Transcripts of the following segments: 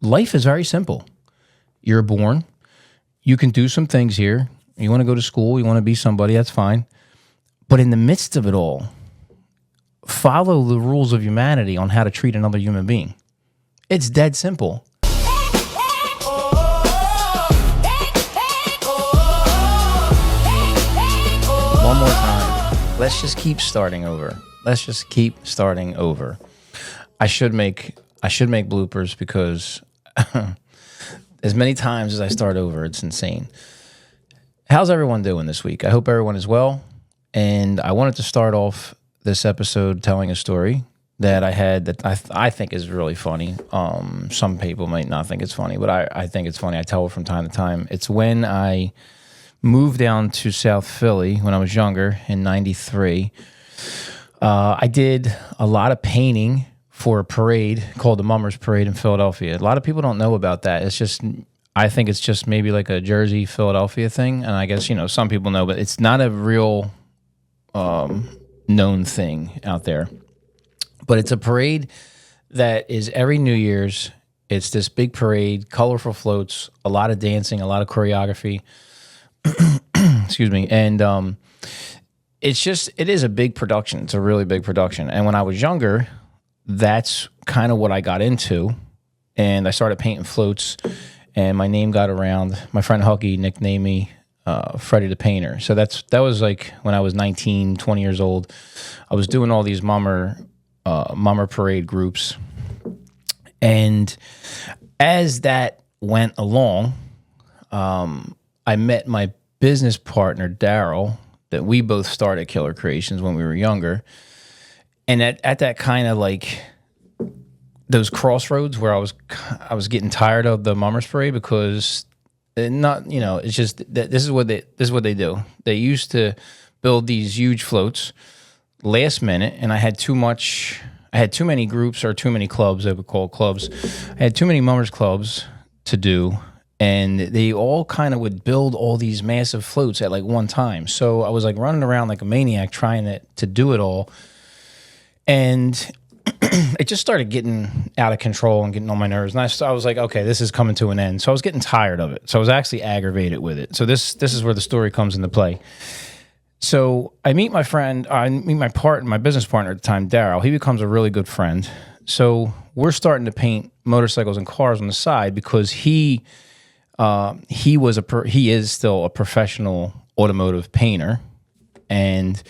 life is very simple. You're born. You can do some things here. You want to go to school. You want to be somebody. That's fine. But in the midst of it all, follow the rules of humanity on how to treat another human being. It's dead simple. One more time. Let's just keep starting over. I should make bloopers because as many times as I start over, it's insane. How's everyone doing this week? I hope everyone is well. And I wanted to start off this episode telling a story that I had that I think is really funny. Some people might not think it's funny, but I think it's funny. I tell it from time to time. It's when I moved down to South Philly when I was younger in 93. I did a lot of painting for a parade called the Mummers Parade in Philadelphia. A lot of people don't know about that. I think it's just maybe like a Jersey, Philadelphia thing. And I guess, some people know, but it's not a real known thing out there. But it's a parade that is every New Year's. It's this big parade, colorful floats, a lot of dancing, a lot of choreography. Excuse me. And it is a big production. It's a really big production. And when I was younger, that's kind of what I got into. And I started painting floats, and my name got around. My friend Huggy nicknamed me Freddie the Painter. So that was like when I was 19, 20 years old. I was doing all these mummer parade groups. And as that went along, I met my business partner, Daryl, that we both started Killer Creations when we were younger. And at that kind of like those crossroads where I was getting tired of the Mummers Parade because it's just that this is what they do. They used to build these huge floats last minute, and I had too many groups or too many clubs, they would call clubs. I had too many Mummers clubs to do, and they all kind of would build all these massive floats at like one time. So I was like running around like a maniac trying to do it all. And it just started getting out of control and getting on my nerves. And I was like, okay, this is coming to an end. So I was getting tired of it. So I was actually aggravated with it. So this is where the story comes into play. So I meet my business partner at the time, Daryl. He becomes a really good friend. So we're starting to paint motorcycles and cars on the side because he is still a professional automotive painter, and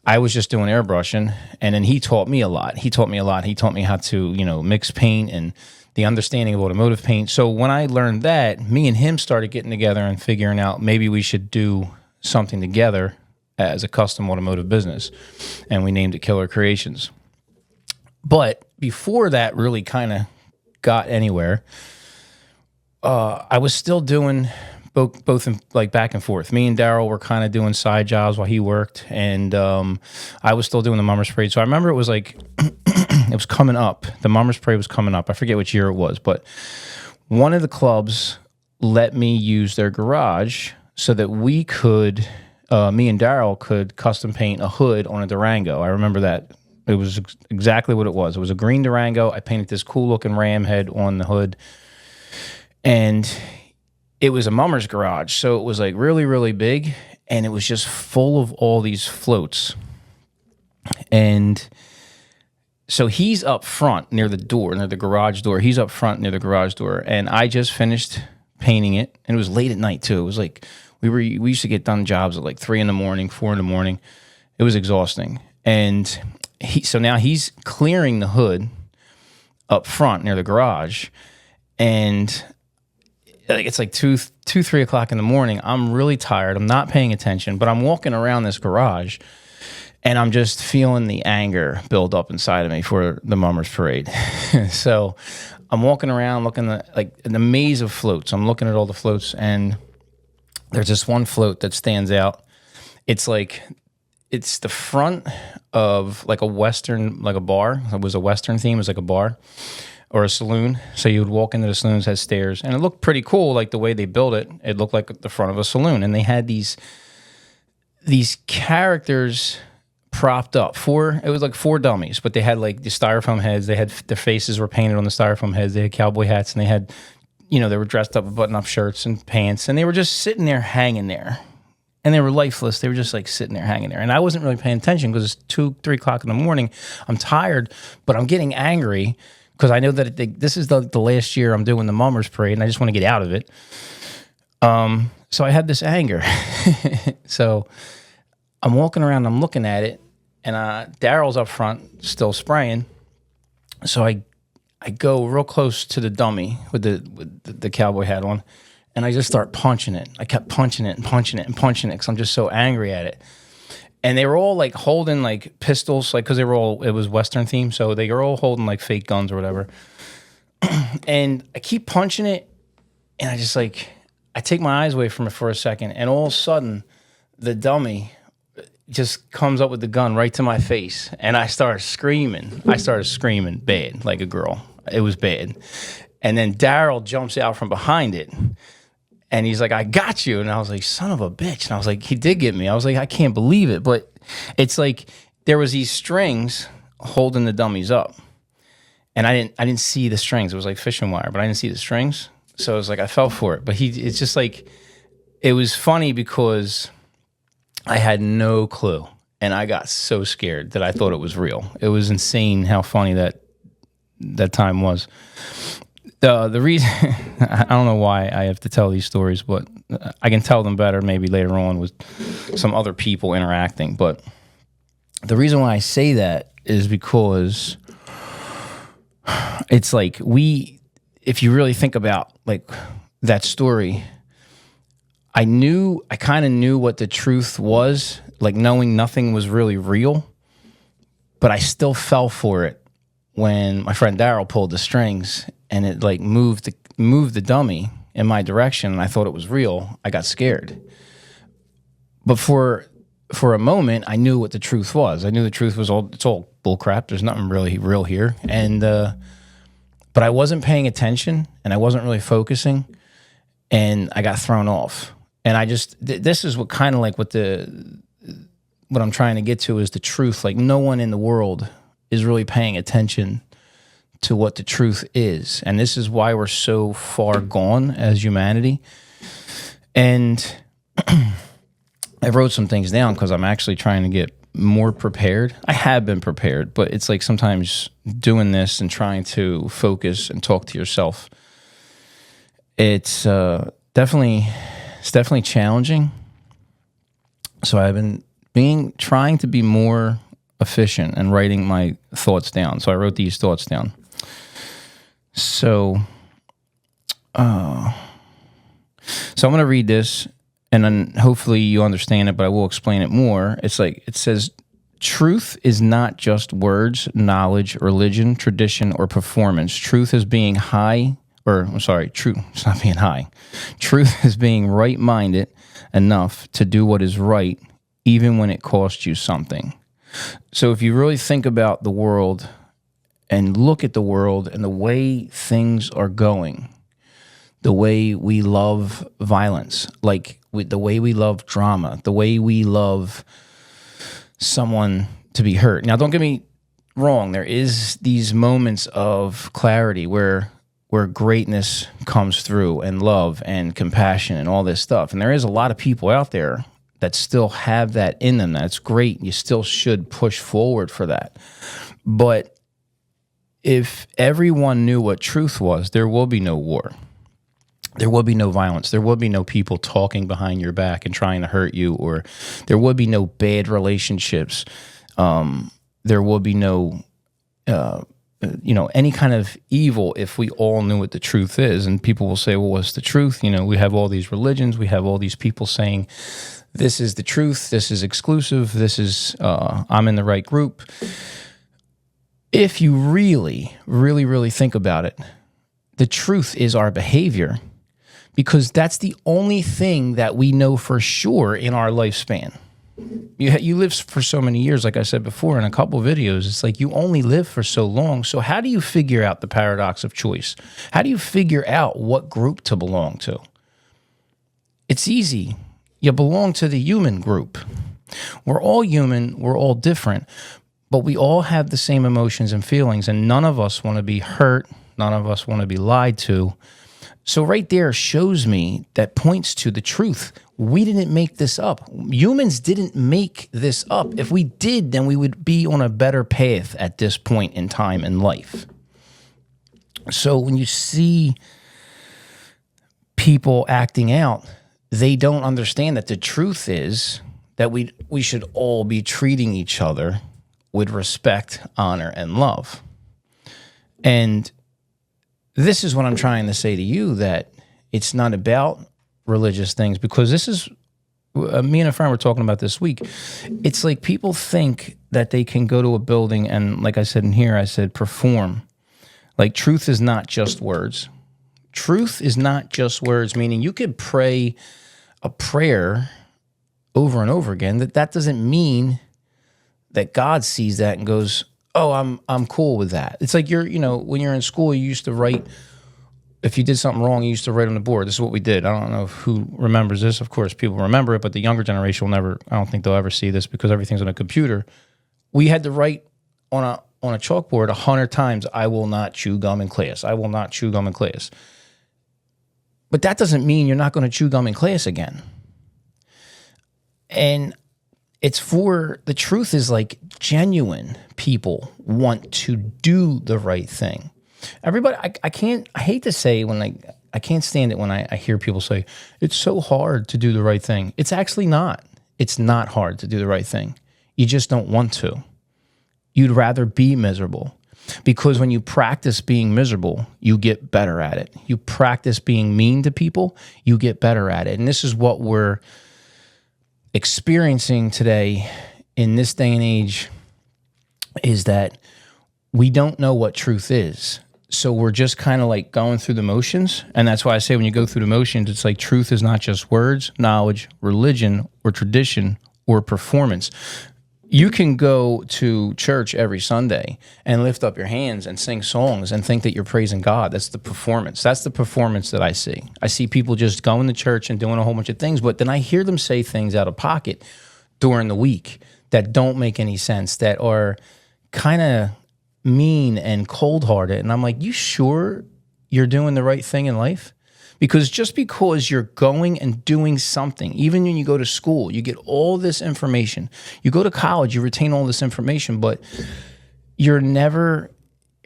I was just doing airbrushing, and then he taught me a lot. He taught me how to, mix paint and the understanding of automotive paint. So when I learned that, me and him started getting together and figuring out maybe we should do something together as a custom automotive business, and we named it Killer Creations. But before that really kind of got anywhere, I was still doing both in, like back and forth. Me and Daryl were kind of doing side jobs while he worked, and I was still doing the Mummers Parade. So I remember it was like it was coming up. The Mummers Parade was coming up. I forget which year it was, but one of the clubs let me use their garage so that we could, me and Daryl could custom paint a hood on a Durango. I remember that. It was exactly what it was. It was a green Durango. I painted this cool looking ram head on the hood, and it was a mummer's garage, so it was like really, really big, and it was just full of all these floats. And so he's up front near the garage door. He's up front near the garage door, and I just finished painting it, and it was late at night too. It was like we used to get done jobs at like 3 a.m, 4 a.m. It was exhausting, and so now he's clearing the hood up front near the garage, and it's like 3 o'clock in the morning. I'm really tired. I'm not paying attention, but I'm walking around this garage, and I'm just feeling the anger build up inside of me for the Mummers Parade. So I'm walking around looking at like in the maze of floats. I'm looking at all the floats, and there's this one float that stands out. It's the front of like a Western, like a bar. It was a Western theme. It was like a bar or a saloon. So you would walk into the saloons, had stairs, and it looked pretty cool. Like the way they built it, it looked like the front of a saloon. And they had these characters propped up. It was like 4 dummies, but they had like the styrofoam heads. They had their faces were painted on the styrofoam heads. They had cowboy hats, and they had, they were dressed up with button-up shirts and pants, and they were just sitting there hanging there. And they were lifeless. They were just like sitting there hanging there. And I wasn't really paying attention because it's 2, 3 o'clock in the morning. I'm tired, but I'm getting angry because I know that this is the last year I'm doing the Mummers Parade, and I just want to get out of it. So I had this anger. So I'm walking around, I'm looking at it, and Daryl's up front still spraying. So I go real close to the dummy with the cowboy hat on, and I just start punching it. I kept punching it and punching it and punching it because I'm just so angry at it. And they were all like holding like pistols, like because it was Western themed, so they were all holding like fake guns or whatever. And I keep punching it, and I take my eyes away from it for a second, and all of a sudden, the dummy just comes up with the gun right to my face, and I started screaming. I started screaming bad, like a girl. It was bad. And then Daryl jumps out from behind it, and he's like, "I got you." And I was like, "Son of a bitch." And I was like, he did get me. I was like, I can't believe it. But it's like there was these strings holding the dummies up, and I didn't see the strings. It was like fishing wire, but I didn't see the strings. So I was like, I fell for it. But it's just like, it was funny because I had no clue. And I got so scared that I thought it was real. It was insane how funny that time was. The reason, I don't know why I have to tell these stories, but I can tell them better maybe later on with some other people interacting. But the reason why I say that is because it's like if you really think about like that story, I kind of knew what the truth was, like knowing nothing was really real, but I still fell for it when my friend Daryl pulled the strings and it like moved the dummy in my direction, and I thought it was real. I got scared. But for a moment, I knew what the truth was. I knew the truth was it's all bullcrap. There's nothing really real here. And but I wasn't paying attention, and I wasn't really focusing, and I got thrown off. And I just, this is what kind of like what I'm trying to get to is the truth. Like no one in the world is really paying attention to what the truth is. And this is why we're so far gone as humanity. And I wrote some things down because I'm actually trying to get more prepared. I have been prepared, but it's like sometimes doing this and trying to focus and talk to yourself, it's definitely challenging. So I've been trying to be more efficient and writing my thoughts down. So I wrote these thoughts down. So I'm going to read this, and then hopefully you understand it, but I will explain it more. It's like, it says, truth is not just words, knowledge, religion, tradition, or performance. Truth is being it's not being high. Truth is being right-minded enough to do what is right, even when it costs you something. So if you really think about the world and look at the world and the way things are going, the way we love violence, like the way we love drama, the way we love someone to be hurt. Now, don't get me wrong. There is these moments of clarity where greatness comes through, and love and compassion and all this stuff. And there is a lot of people out there that still have that in them. That's great. You still should push forward for that. But if everyone knew what truth was, there will be no war. There will be no violence. There will be no people talking behind your back and trying to hurt you, or there will be no bad relationships. There will be no, any kind of evil if we all knew what the truth is. And people will say, well, what's the truth? We have all these religions. We have all these people saying, this is the truth. This is exclusive. This is, I'm in the right group. If you really, really, really think about it, the truth is our behavior, because that's the only thing that we know for sure in our lifespan. You live for so many years, like I said before in a couple of videos. It's like you only live for so long. So how do you figure out the paradox of choice? How do you figure out what group to belong to? It's easy. You belong to the human group. We're all human. We're all different, but we all have the same emotions and feelings, and none of us want to be hurt. None of us want to be lied to. So right there shows me, that points to the truth. We didn't make this up. Humans didn't make this up. If we did, then we would be on a better path at this point in time in life. So when you see people acting out, they don't understand that the truth is that we should all be treating each other with respect, honor, and love. And this is what I'm trying to say to you, that it's not about religious things, because this is, me and a friend were talking about this week. It's like people think that they can go to a building and, like I said in here, I said perform. Like, truth is not just words. Truth is not just words, meaning you could pray a prayer over and over again. That doesn't mean that God sees that and goes, oh, I'm cool with that. It's like when you're in school, you used to write, if you did something wrong, you used to write on the board. This is what we did. I don't know who remembers this. Of course, people remember it, but the younger generation will never, I don't think they'll ever see this because everything's on a computer. We had to write on a chalkboard 100 times, I will not chew gum in class. I will not chew gum in class. But that doesn't mean you're not going to chew gum in class again. And it's for, the truth is, like, genuine people want to do the right thing. Everybody, I hate to say I can't stand it when I hear people say, it's so hard to do the right thing. It's actually not. It's not hard to do the right thing. You just don't want to. You'd rather be miserable, because when you practice being miserable, you get better at it. You practice being mean to people, you get better at it. And this is what we're experiencing today in this day and age, is that we don't know what truth is. So we're just kind of like going through the motions. And that's why I say when you go through the motions, it's like truth is not just words, knowledge, religion, or tradition, or performance. You can go to church every Sunday and lift up your hands and sing songs and think that you're praising God. That's the performance. That's the performance that I see. I see people just going to church and doing a whole bunch of things, but then I hear them say things out of pocket during the week that don't make any sense, that are kind of mean and cold-hearted. And I'm like, you sure you're doing the right thing in life? Because just because you're going and doing something, even when you go to school, you get all this information. You go to college, you retain all this information, but you're never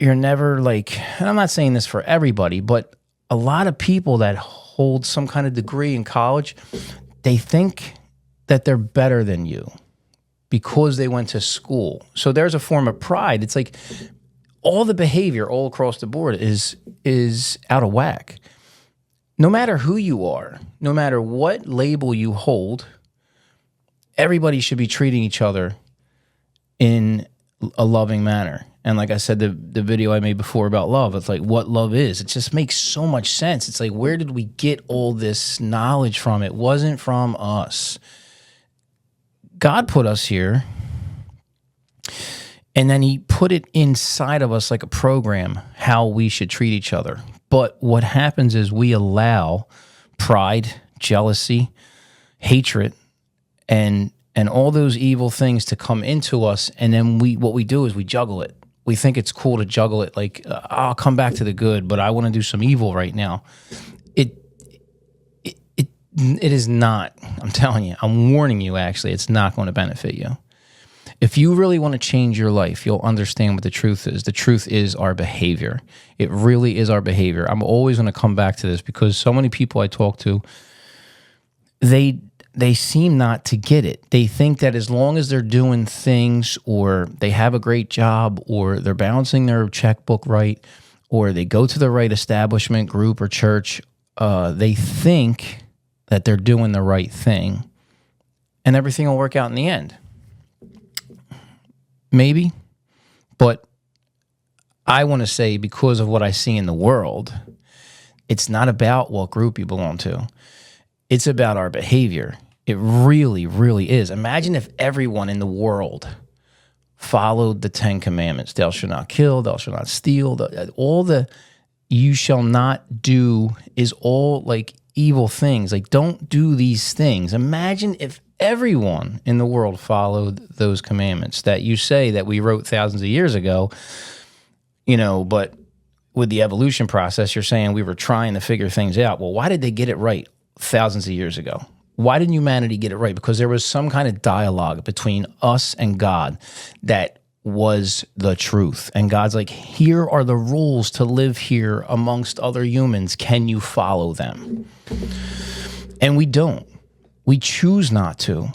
like, and I'm not saying this for everybody, but a lot of people that hold some kind of degree in college, they think that they're better than you because they went to school. So there's a form of pride. It's like all the behavior all across the board is out of whack. No matter who you are, no matter what label you hold, everybody should be treating each other in a loving manner. And like I said, the video I made before about love, it's like what love is. It just makes so much sense. It's like, where did we get all this knowledge from? It wasn't from us. God put us here, and then he put it inside of us like a program, how we should treat each other. But what happens is we allow pride, jealousy, hatred, and all those evil things to come into us, and then what we do is we juggle it. We think it's cool to juggle it, like, I'll come back to the good, but I want to do some evil right now. It is not. I'm telling you. I'm warning you, actually. It's not going to benefit you. If you really want to change your life, you'll understand what the truth is. The truth is our behavior. It really is our behavior. I'm always going to come back to this because so many people I talk to, they seem not to get it. They think that as long as they're doing things, or they have a great job, or they're balancing their checkbook right, or they go to the right establishment, group, or church, they think that they're doing the right thing, and everything will work out in the end. Maybe, but I want to say, because of what I see in the world, it's not about what group you belong to. It's about our behavior. It really, really is. Imagine if everyone in the world followed the 10 commandments. Thou shalt not kill, thou shalt not steal. All the you shall not do is all like evil things. Like, don't do these things. Imagine if everyone in the world followed those commandments that you say that we wrote thousands of years ago, but with the evolution process, you're saying we were trying to figure things out. Well, why did they get it right thousands of years ago? Why didn't humanity get it right? Because there was some kind of dialogue between us and God that was the truth. And God's like, here are the rules to live here amongst other humans. Can you follow them? And we don't. We choose not to.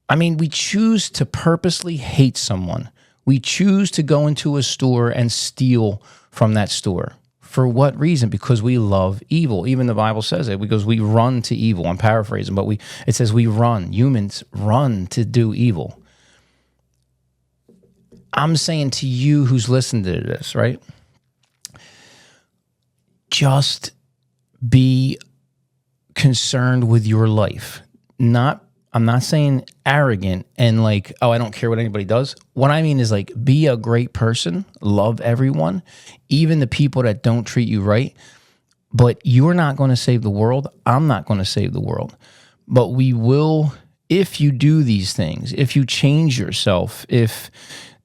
I mean, we choose to purposely hate someone. We choose to go into a store and steal from that store. For what reason? Because we love evil. Even the Bible says it, because we run to evil. I'm paraphrasing, but it says we run. Humans run to do evil. I'm saying to you who's listened to this, right? Just be concerned with your life. I'm not saying arrogant and like, oh, I don't care what anybody does. What I mean is like, be a great person, love everyone, even the people that don't treat you right. But you're not going to save the world. I'm not going to save the world. But we will, if you do these things, if you change yourself, if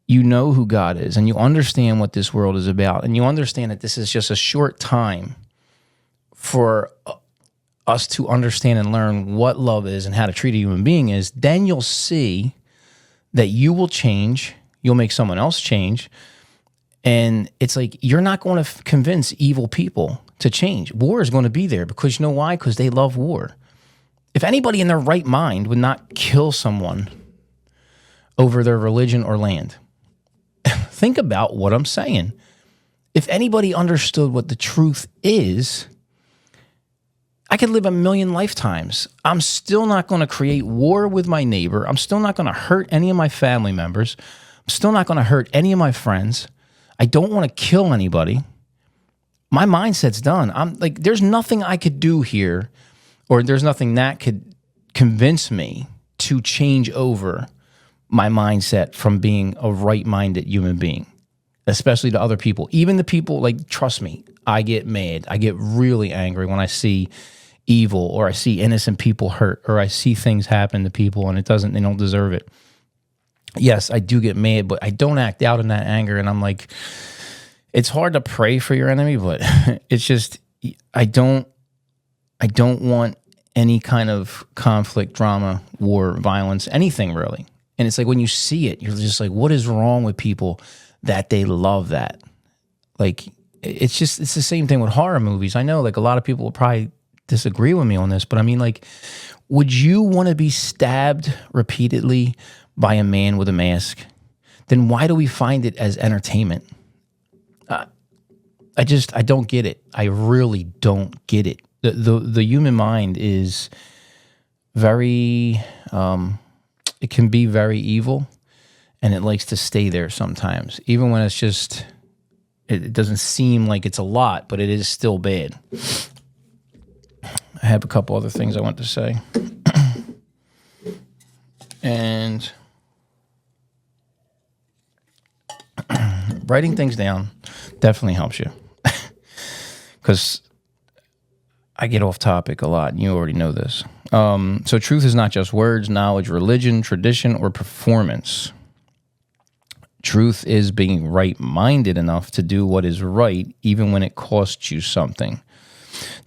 you know who God is and you understand what this world is about, and you understand that this is just a short time for us to understand and learn what love is and how to treat a human being is, then you'll see that you will change. You'll make someone else change. And it's like, you're not going to convince evil people to change. War is going to be there because you know why? Because they love war. If anybody in their right mind would not kill someone over their religion or land, think about what I'm saying. If anybody understood what the truth is, I could live a million lifetimes. I'm still not going to create war with my neighbor. I'm still not going to hurt any of my family members. I'm still not going to hurt any of my friends. I don't want to kill anybody. My mindset's done. I'm like, there's nothing I could do here, or there's nothing that could convince me to change over my mindset from being a right-minded human being, especially to other people. Even the people, like, trust me, I get mad. I get really angry when I see evil, or I see innocent people hurt, or I see things happen to people and they don't deserve it. Yes, I do get mad, but I don't act out in that anger. And I'm like, it's hard to pray for your enemy, but it's just, I don't want any kind of conflict, drama, war, violence, anything really. And it's like, when you see it, you're just like, what is wrong with people that they love that? Like, it's the same thing with horror movies. I know like a lot of people will probably disagree with me on this, but I mean, like, would you want to be stabbed repeatedly by a man with a mask? Then why do we find it as entertainment? I don't get it. I really don't get it. The human mind is very, it can be very evil, and it likes to stay there sometimes, even when it's just, it doesn't seem like it's a lot, but it is still bad. I have a couple other things I want to say. And writing things down definitely helps you. Because I get off topic a lot, and you already know this. So truth is not just words, knowledge, religion, tradition, or performance. Truth is being right-minded enough to do what is right, even when it costs you something.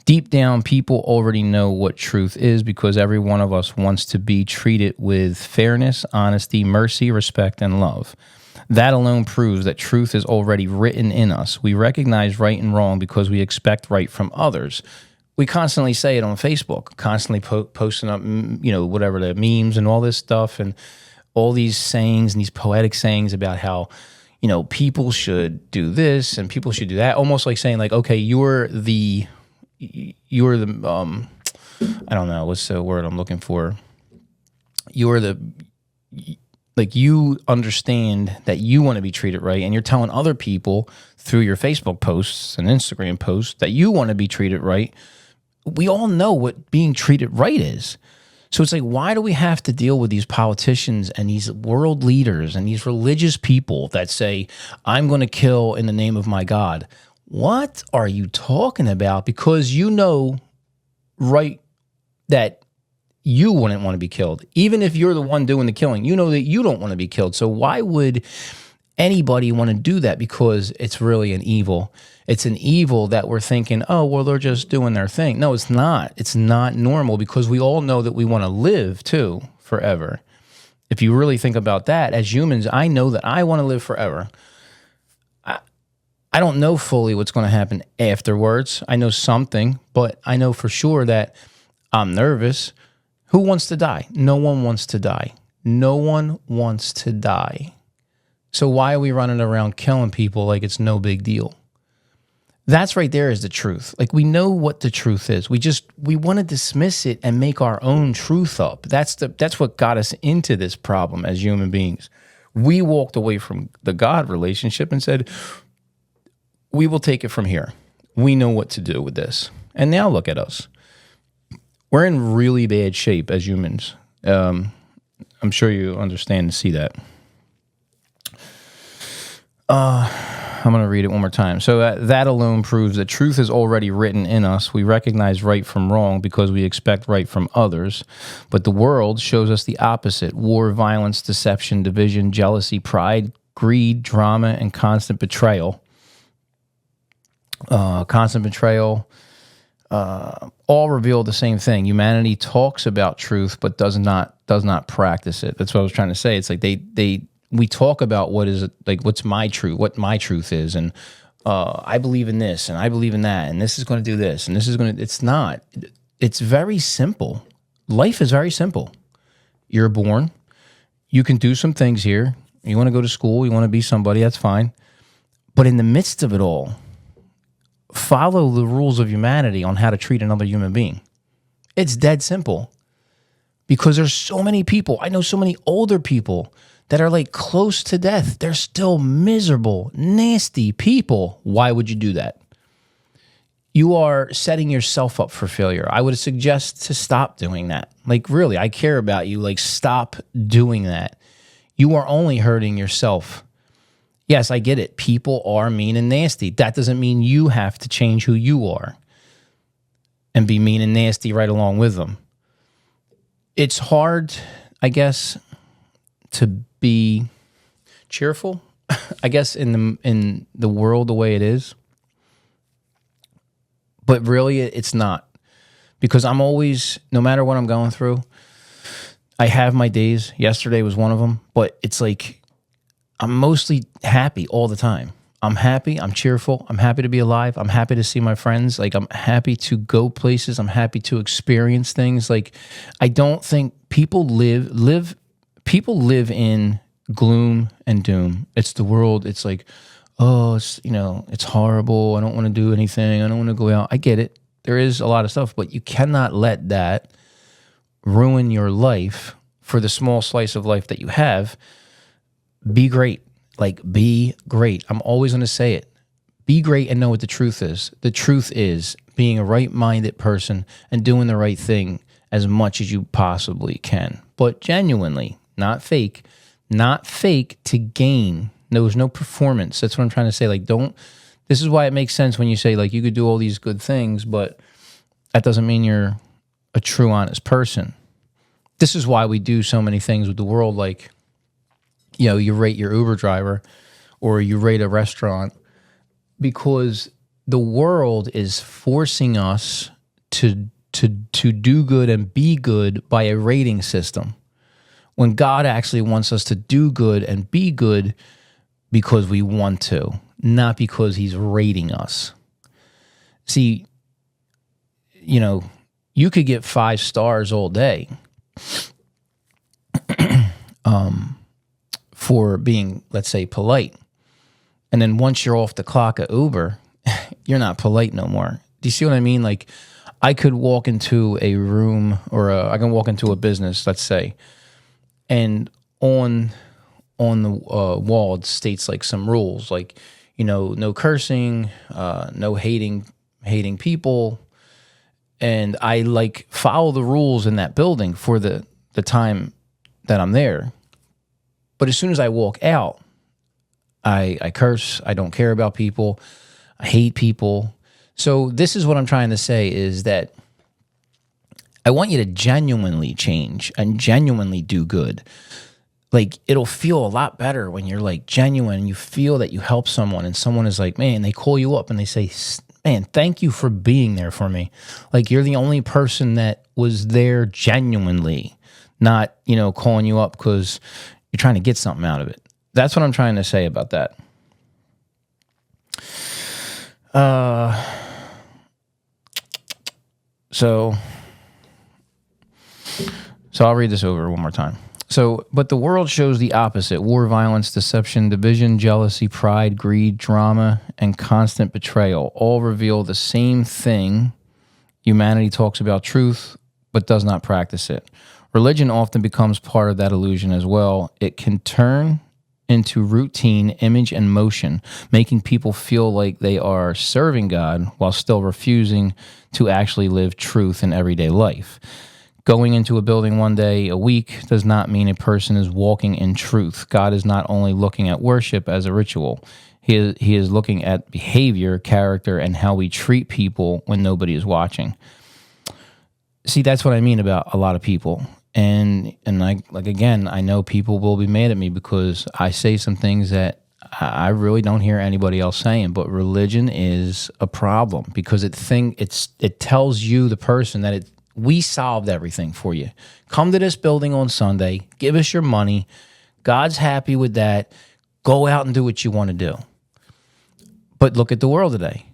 Deep down, people already know what truth is because every one of us wants to be treated with fairness, honesty, mercy, respect, and love. That alone proves that truth is already written in us. We recognize right and wrong because we expect right from others. We constantly say it on Facebook, constantly posting up, whatever, the memes and all this stuff, and all these sayings and these poetic sayings about how, people should do this and people should do that. Almost like saying like, okay, you're the I don't know, what's the word I'm looking for? You understand that you want to be treated right, and you're telling other people through your Facebook posts and Instagram posts that you want to be treated right. We all know what being treated right is. So it's like, why do we have to deal with these politicians and these world leaders and these religious people that say, I'm going to kill in the name of my God? What are you talking about? Because you know right that you wouldn't want to be killed. Even if you're the one doing the killing, you know that you don't want to be killed. So why would anybody want to do that? Because it's really an evil. It's an evil that we're thinking, oh, well, they're just doing their thing. No, it's not. It's not normal, because we all know that we want to live too forever. If you really think about that, as humans, I know that I want to live forever. I don't know fully what's going to happen afterwards. I know something, but I know for sure that I'm nervous. Who wants to die? No one wants to die. No one wants to die. So why are we running around killing people like it's no big deal? That's right there is the truth. Like, we know what the truth is. We want to dismiss it and make our own truth up. That's what got us into this problem as human beings. We walked away from the God relationship and said, we will take it from here. We know what to do with this. And now look at us. We're in really bad shape as humans. I'm sure you understand and see that. I'm going to read it one more time. So that alone proves that truth is already written in us. We recognize right from wrong because we expect right from others. But the world shows us the opposite: war, violence, deception, division, jealousy, pride, greed, drama, and constant betrayal. All reveal the same thing. Humanity talks about truth, but does not practice it. That's what I was trying to say. It's like we talk about what's my truth, what my truth is, and I believe in this, and I believe in that, and this is going to do this, and this is going to. It's not. It's very simple. Life is very simple. You're born. You can do some things here. You want to go to school. You want to be somebody. That's fine. But in the midst of it all, follow the rules of humanity on how to treat another human being. It's dead simple. Because there's so many people, I know so many older people that are like close to death. They're still miserable, nasty people. Why would you do that? You are setting yourself up for failure. I would suggest to stop doing that. Like, really, I care about you. Like, stop doing that. You are only hurting yourself. Yes, I get it. People are mean and nasty. That doesn't mean you have to change who you are and be mean and nasty right along with them. It's hard, I guess, to be cheerful, I guess, in the world the way it is. But really, it's not. Because I'm always, no matter what I'm going through, I have my days. Yesterday was one of them. But it's like, I'm mostly happy all the time. I'm happy. I'm cheerful. I'm happy to be alive. I'm happy to see my friends. Like, I'm happy to go places. I'm happy to experience things. Like, I don't think people live in gloom and doom. It's the world. It's like, oh, it's horrible. I don't want to do anything. I don't want to go out. I get it. There is a lot of stuff, but you cannot let that ruin your life for the small slice of life that you have. Be great. Like, be great. I'm always going to say it. Be great and know what the truth is. The truth is being a right-minded person and doing the right thing as much as you possibly can. But genuinely, not fake to gain. There's no performance. That's what I'm trying to say. Like, this is why it makes sense when you say, like, you could do all these good things, but that doesn't mean you're a true, honest person. This is why we do so many things with the world, like, you rate your Uber driver or you rate a restaurant, because the world is forcing us to do good and be good by a rating system, when God actually wants us to do good and be good because we want to, not because he's rating us. See, you could get 5 stars all day for being, let's say, polite. And then once you're off the clock at Uber, you're not polite no more. Do you see what I mean? Like, I could walk into a room, or I can walk into a business, let's say, and on the wall it states like some rules, like, no cursing, no hating people. And I like follow the rules in that building for the time that I'm there. But as soon as I walk out, I curse. I don't care about people. I hate people. So this is what I'm trying to say, is that I want you to genuinely change and genuinely do good. Like, it'll feel a lot better when you're like genuine and you feel that you help someone and someone is like, man, they call you up and they say, man, thank you for being there for me. Like, you're the only person that was there genuinely, not, calling you up because you're trying to get something out of it. That's what I'm trying to say about that. So I'll read this over one more time. So, but the world shows the opposite: war, violence, deception, division, jealousy, pride, greed, drama, and constant betrayal. All reveal the same thing. Humanity talks about truth, but does not practice it. Religion often becomes part of that illusion as well. It can turn into routine, image, and motion, making people feel like they are serving God while still refusing to actually live truth in everyday life. Going into a building one day a week does not mean a person is walking in truth. God is not only looking at worship as a ritual. He is looking at behavior, character, and how we treat people when nobody is watching. See, that's what I mean about a lot of people. And I know people will be mad at me because I say some things that I really don't hear anybody else saying, but religion is a problem because it tells you, the person, that we solved everything for you. Come to this building on Sunday, give us your money. God's happy with that. Go out and do what you want to do. But look at the world today.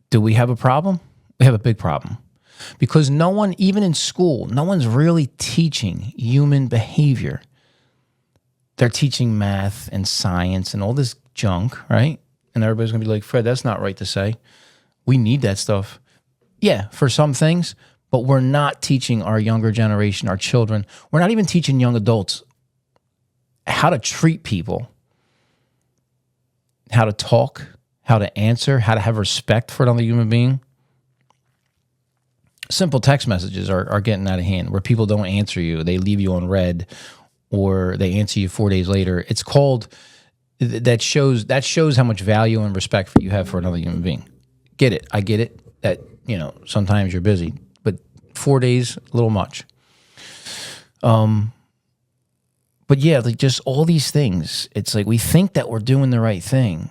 Do we have a problem? We have a big problem. Because no one, even in school, no one's really teaching human behavior. They're teaching math and science and all this junk, right? And everybody's going to be like, Fred, that's not right to say. We need that stuff. Yeah, for some things, but we're not teaching our younger generation, our children. We're not even teaching young adults how to treat people, how to talk, how to answer, how to have respect for another human being. Simple text messages are getting out of hand where people don't answer you. They leave you on red or they answer you 4 days later. It's called, that shows how much value and respect you have for another human being. Get it. I get it that, sometimes you're busy, but 4 days, a little much. But yeah, like just all these things, it's like we think that we're doing the right thing,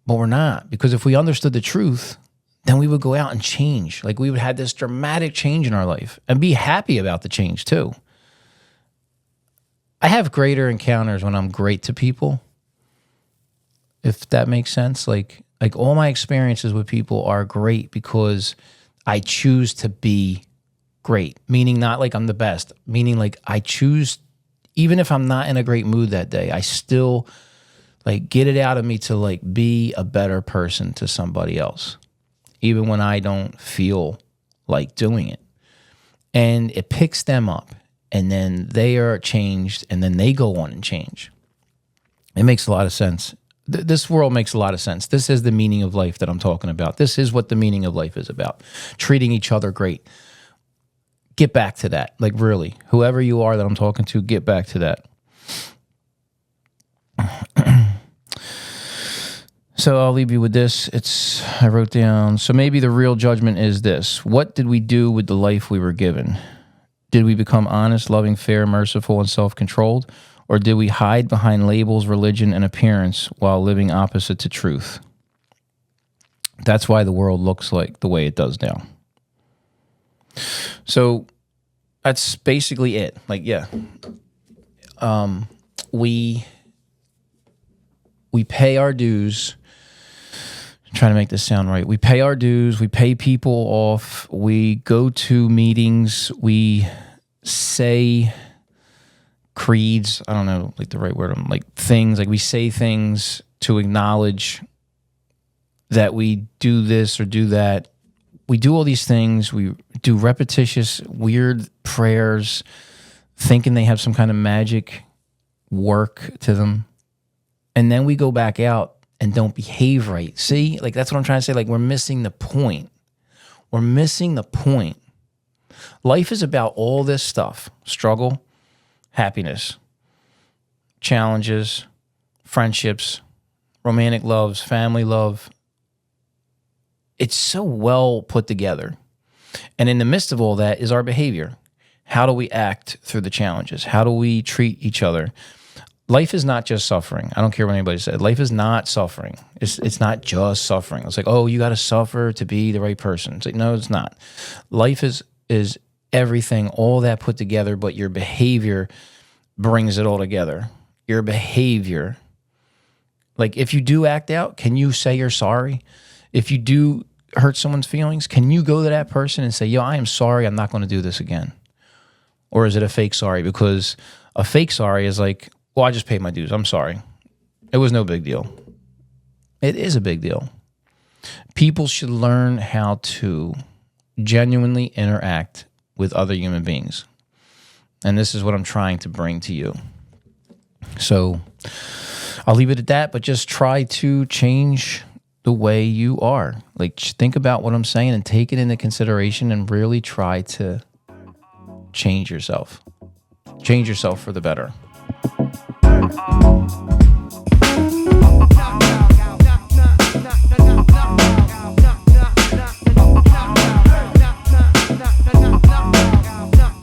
but we're not. Because if we understood the truth, then we would go out and change. Like we would have this dramatic change in our life and be happy about the change too. I have greater encounters when I'm great to people, if that makes sense. Like all my experiences with people are great because I choose to be great, meaning not like I'm the best, meaning like I choose, even if I'm not in a great mood that day, I still like get it out of me to like be a better person to somebody else, even when I don't feel like doing it. And it picks them up, and then they are changed, and then they go on and change. It makes a lot of sense. This world makes a lot of sense. This is the meaning of life that I'm talking about. This is what the meaning of life is about. Treating each other great. Get back to that. Like really, whoever you are that I'm talking to, get back to that. So I'll leave you with this. I wrote down, so maybe the real judgment is this. What did we do with the life we were given? Did we become honest, loving, fair, merciful, and self-controlled? Or did we hide behind labels, religion, and appearance while living opposite to truth? That's why the world looks like the way it does now. So that's basically it. Like, yeah. We pay our dues. I'm trying to make this sound right. We pay our dues. We pay people off. We go to meetings. We say creeds. I don't know, like the right word. Like things. Like we say things to acknowledge that we do this or do that. We do all these things. We do repetitious, weird prayers, thinking they have some kind of magic work to them. And then we go back out and don't behave right. See? Like that's what I'm trying to say. Like we're missing the point. We're missing the point. Life is about all this stuff. Struggle, happiness, challenges, friendships, romantic loves, family love. It's so well put together. And in the midst of all that is our behavior. How do we act through the challenges? How do we treat each other? Life is not just suffering. I don't care what anybody said. Life is not suffering. It's not just suffering. It's like, oh, you got to suffer to be the right person. It's like, no, it's not. Life is everything, all that put together, but your behavior brings it all together. Your behavior. Like, if you do act out, can you say you're sorry? If you do hurt someone's feelings, can you go to that person and say, yo, I am sorry, I'm not going to do this again? Or is it a fake sorry? Because a fake sorry is like, well, I just paid my dues. I'm sorry. It was no big deal. It is a big deal. People should learn how to genuinely interact with other human beings. And this is what I'm trying to bring to you. So I'll leave it at that, but just try to change the way you are. Like, think about what I'm saying and take it into consideration and really try to change yourself. Change yourself for the better.